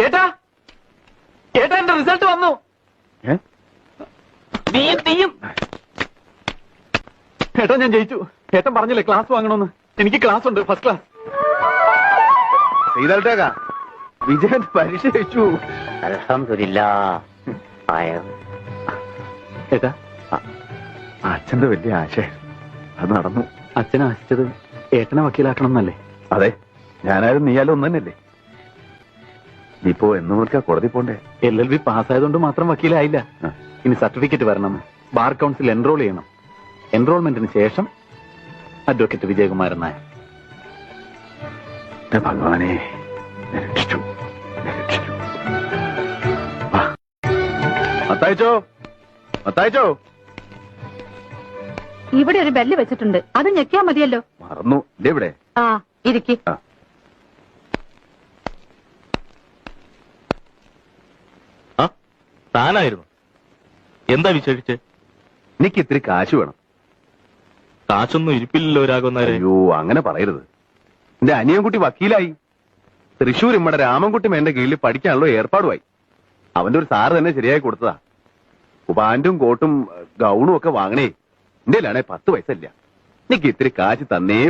ഏട്ടാ ഏട്ടാ എന്റെ റിസൾട്ട് വന്നു. നീയും ഏട്ടാ ഞാൻ ജയിച്ചു. ഏട്ടൻ പറഞ്ഞില്ലേ ക്ലാസ് വാങ്ങണമെന്ന്. എനിക്ക് ക്ലാസ് ഉണ്ട്, ഫസ്റ്റ് ക്ലാസ്. ചെയ്തേക്കാ വിജയൻ പരീക്ഷ ജയിച്ചു. അൽഹംദുലില്ലാഹ്. ഏട്ടാ അച്ഛന്റെ വലിയ ആശയം അത് നടന്നു. അച്ഛനെ ആശിച്ചത് ഏട്ടനെ വക്കീലാക്കണം എന്നല്ലേ? അതെ, ഞാനായാലും നീയാലും ഒന്നു തന്നെയല്ലേ. നീപ്പോ എന്ന് നോക്കിയാ കോടതി പോണ്ടേ? LLB പാസ്സായതുകൊണ്ട് മാത്രം വക്കീലായില്ല. ഇനി സർട്ടിഫിക്കറ്റ് വരണം, ബാർ കൗൺസിൽ എൻറോൾ ചെയ്യണം. എൻറോൾമെന്റിന് ശേഷം അഡ്വക്കേറ്റ് വിജയകുമാരൻ നായർ. ഭഗവാനെ രക്ഷിച്ചു. മത്തായിച്ചോ, മത്തായിച്ചോ. ഇവിടെ ഒരു ബെല്ല് വെച്ചിട്ടുണ്ട്, അത് ഞെക്കിയാ മതിയല്ലോ. മറന്നു. ഇല്ലേ ഇവിടെ? ആ ഇരിക്കി. താനായിരുന്നു? എന്താ വിശേഷിച്ച്? എനിക്ക് ഇത്തിരി കാശ് വേണം. കാശൊന്നും ഇരിപ്പില്ലല്ലോ രാഘവന്നാരെ. അയ്യോ അങ്ങനെ പറയരുത്. എന്റെ അനിയൻകുട്ടി വക്കീലായി. തൃശ്ശൂർ ഇമ്മടെ രാമൻകുട്ടി മേന്റെ കീഴിൽ പഠിക്കാനുള്ള ഏർപ്പാടുമായി. അവന്റെ ഒരു സാറ് തന്നെ ശരിയായി കൊടുത്തതാ. പാന്റും കോട്ടും ഗൗണും ഒക്കെ വാങ്ങണേ. എന്റെ 10 പൈസ ഇല്ല. എനിക്ക് ഇത്തിരി കാശ് തന്നേ